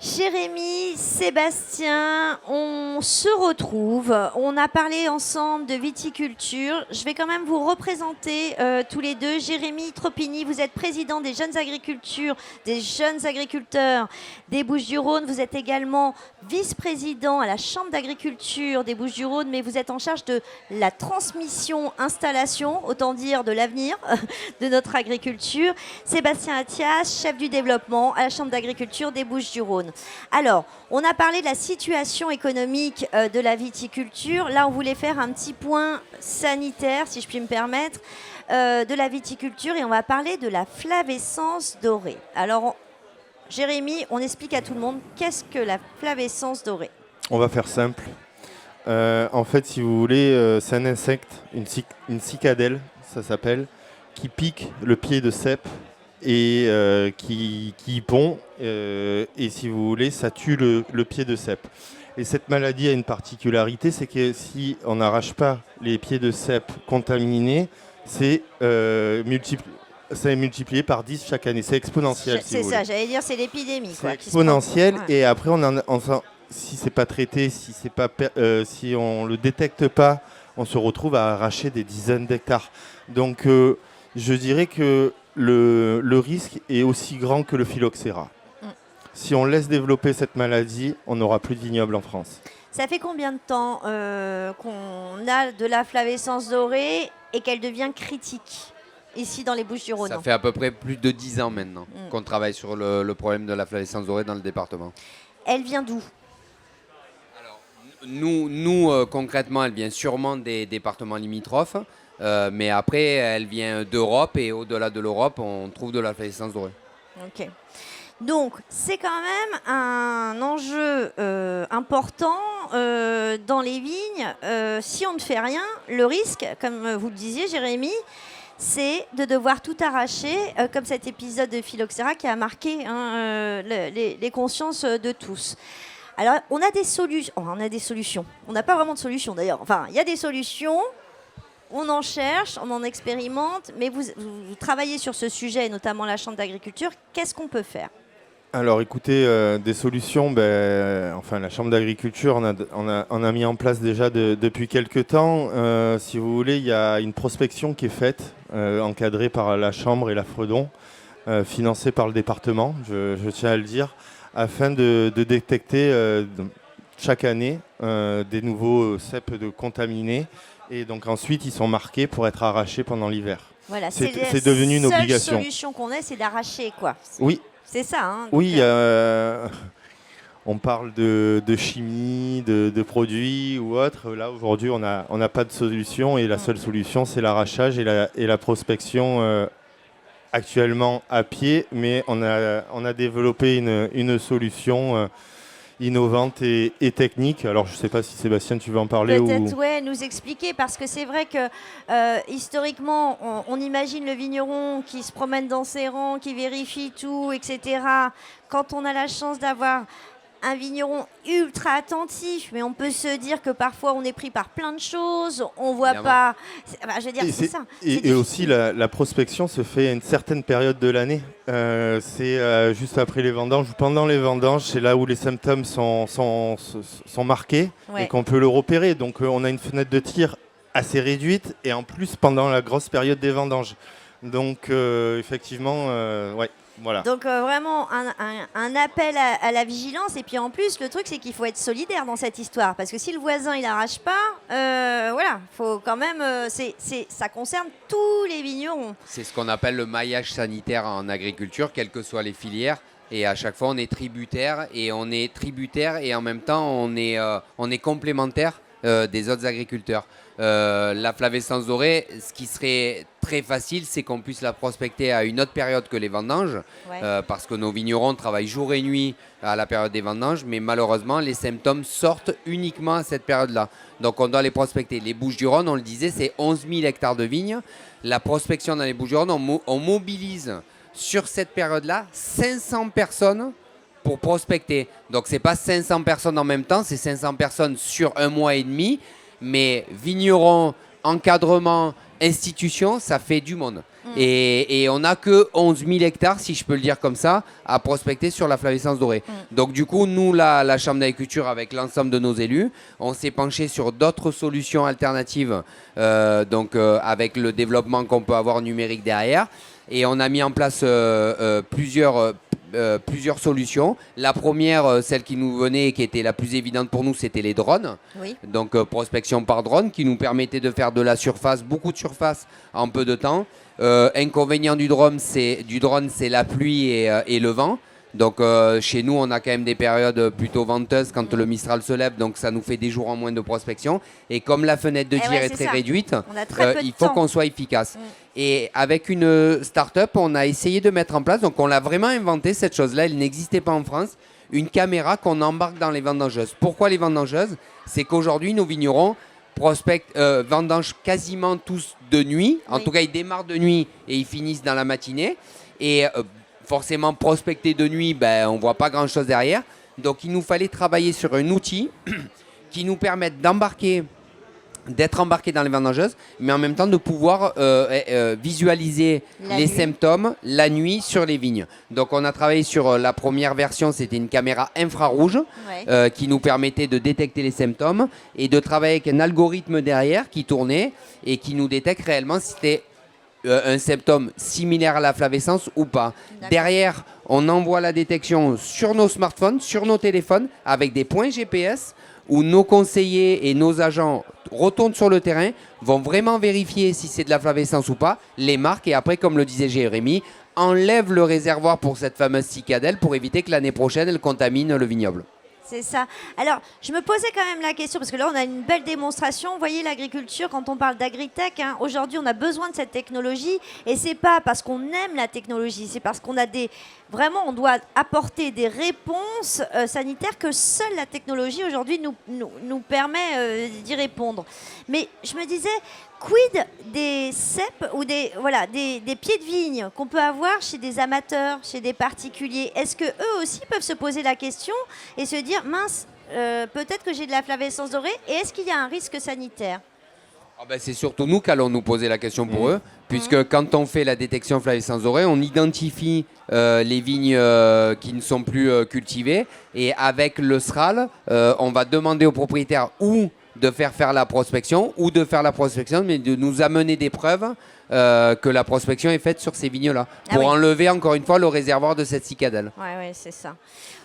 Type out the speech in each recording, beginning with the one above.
Jérémy, Sébastien, on se retrouve. On a parlé ensemble de viticulture. Je vais quand même vous représenter tous les deux. Jérémy Tropini, vous êtes président des jeunes agriculteurs des Bouches-du-Rhône. Vous êtes également vice-président à la Chambre d'agriculture des Bouches-du-Rhône, mais vous êtes en charge de la transmission, installation, autant dire de l'avenir de notre agriculture. Sébastien Attias, chef du développement à la Chambre d'agriculture des Bouches-du-Rhône. Alors, on a parlé de la situation économique de la viticulture. Là, on voulait faire un petit point sanitaire, si je puis me permettre, de la viticulture. Et on va parler de la flavescence dorée. Alors, Jérémy, on explique à tout le monde qu'est-ce que la flavescence dorée. On va faire simple. En fait, si vous voulez, c'est un insecte, une cicadelle, ça s'appelle, qui pique le pied de cèpe et qui pond. Et si vous voulez, ça tue le pied de cèpe. Et cette maladie a une particularité, c'est que si on n'arrache pas les pieds de cèpe contaminés, c'est multiplié par 10 chaque année. C'est exponentiel. C'est ça, j'allais dire, c'est l'épidémie. C'est exponentiel. Et après, si c'est pas traité, si on le détecte pas, on se retrouve à arracher des dizaines d'hectares. Donc, je dirais que le risque est aussi grand que le phylloxéra. Si on laisse développer cette maladie, on n'aura plus de vignobles en France. Ça fait combien de temps qu'on a de la flavescence dorée et qu'elle devient critique ici dans les Bouches-du-Rhône? Ça fait à peu près plus de 10 ans maintenant qu'on travaille sur le problème de la flavescence dorée dans le département. Elle vient d'où? Alors, nous concrètement, elle vient sûrement des départements limitrophes, mais après, elle vient d'Europe et au-delà de l'Europe, on trouve de la flavescence dorée. Ok. Donc, c'est quand même un enjeu important dans les vignes. Si on ne fait rien, le risque, comme vous le disiez, Jérémy, c'est de devoir tout arracher, comme cet épisode de phylloxéra qui a marqué les consciences de tous. Alors, on a des solutions. On n'a pas vraiment de solutions, d'ailleurs. Enfin, il y a des solutions. On en cherche, on en expérimente, mais vous travaillez sur ce sujet, notamment la Chambre d'agriculture. Qu'est-ce qu'on peut faire? Alors écoutez, des solutions, la Chambre d'agriculture, on a mis en place déjà depuis quelques temps. Si vous voulez, il y a une prospection qui est faite, encadrée par la Chambre et la Fredon, financée par le département, je tiens à le dire, afin de détecter chaque année des nouveaux cèpes contaminés. Et donc ensuite, ils sont marqués pour être arrachés pendant l'hiver. Voilà, c'est devenu une obligation. La seule solution qu'on ait, c'est d'arracher, quoi. Oui. C'est ça. Hein, oui, on parle de chimie, de produits ou autre. Là, aujourd'hui, on n'a pas de solution et la seule solution, c'est l'arrachage et la prospection actuellement à pied. Mais on a développé une solution innovante et technique. Alors, je ne sais pas si Sébastien, tu veux en parler peut-être, ouais, nous expliquer, parce que c'est vrai que historiquement, on imagine le vigneron qui se promène dans ses rangs, qui vérifie tout, etc. Quand on a la chance d'avoir un vigneron ultra attentif, mais on peut se dire que parfois on est pris par plein de choses, on voit pas. Je veux dire, c'est ça. Et aussi, la prospection se fait à une certaine période de l'année. C'est juste après les vendanges ou pendant les vendanges, c'est là où les symptômes sont marqués et qu'on peut le repérer. Donc, on a une fenêtre de tir assez réduite et en plus pendant la grosse période des vendanges. Donc, effectivement, ouais. Voilà. Donc vraiment un appel à la vigilance, et puis en plus le truc c'est qu'il faut être solidaire dans cette histoire, parce que si le voisin il n'arrache pas, faut quand même, ça concerne tous les vignerons. C'est ce qu'on appelle le maillage sanitaire en agriculture, quelles que soient les filières, et à chaque fois on est tributaire et en même temps on est complémentaire des autres agriculteurs. La flavescence dorée, ce qui serait très facile, c'est qu'on puisse la prospecter à une autre période que les vendanges, parce que nos vignerons travaillent jour et nuit à la période des vendanges, mais malheureusement, les symptômes sortent uniquement à cette période-là. Donc, on doit les prospecter. Les Bouches-du-Rhône, on le disait, c'est 11 000 hectares de vignes. La prospection dans les Bouches-du-Rhône, on mobilise sur cette période-là 500 personnes pour prospecter. Donc, ce n'est pas 500 personnes en même temps, c'est 500 personnes sur un mois et demi, mais vignerons, encadrement, institution, ça fait du monde. Et on n'a que 11 000 hectares, si je peux le dire comme ça, à prospecter sur la flavescence dorée. Donc du coup, nous, la Chambre d'agriculture, avec l'ensemble de nos élus, on s'est penché sur d'autres solutions alternatives, avec le développement qu'on peut avoir numérique derrière. Et on a mis en place plusieurs solutions. La première, celle qui nous venait et qui était la plus évidente pour nous, c'était les drones. Oui. Donc prospection par drone qui nous permettait de faire de la surface, beaucoup de surface en peu de temps. Inconvénient du drone, c'est la pluie et le vent. Donc chez nous, on a quand même des périodes plutôt venteuses quand le Mistral se lève, donc ça nous fait des jours en moins de prospection. Et comme la fenêtre de tir est très réduite, il faut qu'on soit efficace. Et avec une start-up, on a essayé de mettre en place, donc on l'a vraiment inventé cette chose-là, elle n'existait pas en France, une caméra qu'on embarque dans les vendangeuses. Pourquoi les vendangeuses? C'est qu'aujourd'hui, nos vignerons vendangent quasiment tous de nuit. En tout cas, ils démarrent de nuit et ils finissent dans la matinée. Et forcément, prospecter de nuit, on ne voit pas grand-chose derrière. Donc, il nous fallait travailler sur un outil qui nous permette d'être embarqué dans les vendangeuses, mais en même temps de pouvoir visualiser les symptômes la nuit sur les vignes. Donc on a travaillé sur la première version, c'était une caméra infrarouge qui nous permettait de détecter les symptômes et de travailler avec un algorithme derrière qui tournait et qui nous détecte réellement si c'était un symptôme similaire à la flavescence ou pas. Derrière, on envoie la détection sur nos smartphones, sur nos téléphones, avec des points GPS où nos conseillers et nos agents retournent sur le terrain, vont vraiment vérifier si c'est de la flavescence ou pas, les marques, et après, comme le disait Jérémy, enlèvent le réservoir pour cette fameuse cicadelle pour éviter que l'année prochaine, elle contamine le vignoble. C'est ça. Alors, je me posais quand même la question, parce que là, on a une belle démonstration. Vous voyez, l'agriculture, quand on parle d'agritech, aujourd'hui, on a besoin de cette technologie. Et c'est pas parce qu'on aime la technologie, c'est parce qu'on a vraiment, on doit apporter des réponses sanitaires que seule la technologie, aujourd'hui, nous permet d'y répondre. Mais je me disais, quid des cèpes ou des pieds de vigne qu'on peut avoir chez des amateurs, chez des particuliers? Est-ce qu'eux aussi peuvent se poser la question et se dire, mince, peut-être que j'ai de la flavescence dorée, et est-ce qu'il y a un risque sanitaire? C'est surtout nous qu'allons nous poser la question pour eux, puisque quand on fait la détection flavescence dorée, on identifie les vignes qui ne sont plus cultivées, et avec le SRAL, on va demander aux propriétaires de faire la prospection, ou de faire la prospection, mais de nous amener des preuves que la prospection est faite sur ces vignes-là, pour enlever encore une fois le réservoir de cette cicadelle. Oui, c'est ça.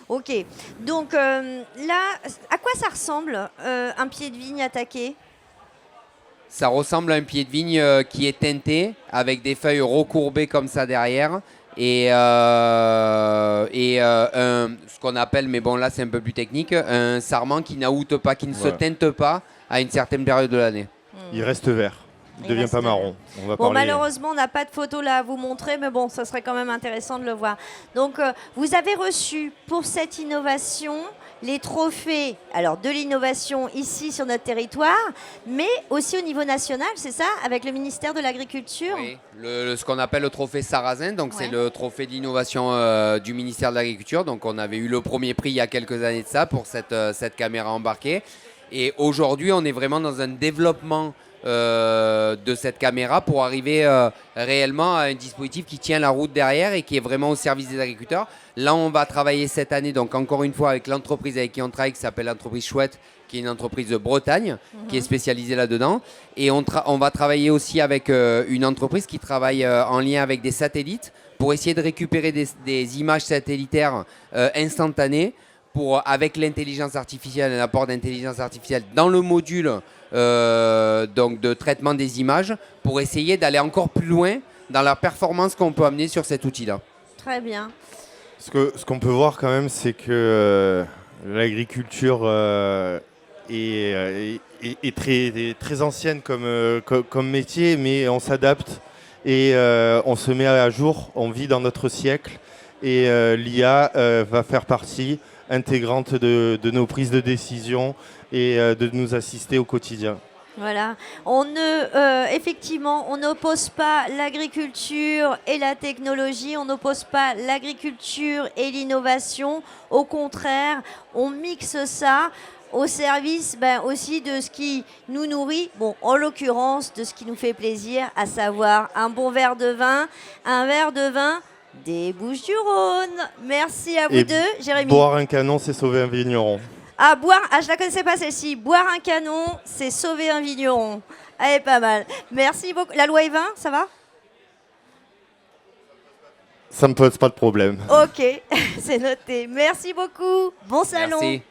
Ok, donc là, à quoi ça ressemble un pied de vigne attaqué? Ça ressemble à un pied de vigne qui est teinté, avec des feuilles recourbées comme ça derrière, et ce qu'on appelle, mais bon là c'est un peu plus technique, un sarment qui n'aoûte pas, qui ne se teinte pas à une certaine période de l'année. Il reste vert. Il ne devient pas marron. Malheureusement, on n'a pas de photo là à vous montrer, mais bon, ça serait quand même intéressant de le voir. Donc, vous avez reçu pour cette innovation les trophées de l'innovation ici sur notre territoire, mais aussi au niveau national, c'est ça, avec le ministère de l'Agriculture? Oui, ce qu'on appelle le trophée Sarrazin, donc c'est le trophée d'innovation du ministère de l'Agriculture. Donc on avait eu le premier prix il y a quelques années de ça pour cette caméra embarquée. Et aujourd'hui, on est vraiment dans un développement de cette caméra pour arriver réellement à un dispositif qui tient la route derrière et qui est vraiment au service des agriculteurs. Là, on va travailler cette année, donc encore une fois, avec l'entreprise avec qui on travaille, qui s'appelle l'entreprise Chouette, qui est une entreprise de Bretagne, qui est spécialisée là-dedans. Et on va travailler aussi avec une entreprise qui travaille en lien avec des satellites pour essayer de récupérer des images satellitaires instantanées avec l'intelligence artificielle, un apport d'intelligence artificielle dans le module donc de traitement des images pour essayer d'aller encore plus loin dans la performance qu'on peut amener sur cet outil-là. Très bien. Ce qu'on peut voir quand même, c'est que l'agriculture est très ancienne comme métier, mais on s'adapte et on se met à jour, on vit dans notre siècle et l'IA va faire partie intégrante de nos prises de décision et de nous assister au quotidien. Voilà. Effectivement, on n'oppose pas l'agriculture et la technologie, on n'oppose pas l'agriculture et l'innovation. Au contraire, on mixe ça. au service aussi de ce qui nous nourrit, bon, en l'occurrence de ce qui nous fait plaisir, à savoir un bon verre de vin, un verre de vin des Bouches-du-Rhône. Merci à vous Et deux, Jérémy. boire un canon, c'est sauver un vigneron. Je la connaissais pas celle-ci. Boire un canon, c'est sauver un vigneron. Elle est pas mal. Merci beaucoup. La loi E20, ça va? Ça me pose pas de problème. Ok, c'est noté. Merci beaucoup. Bon salon. Merci.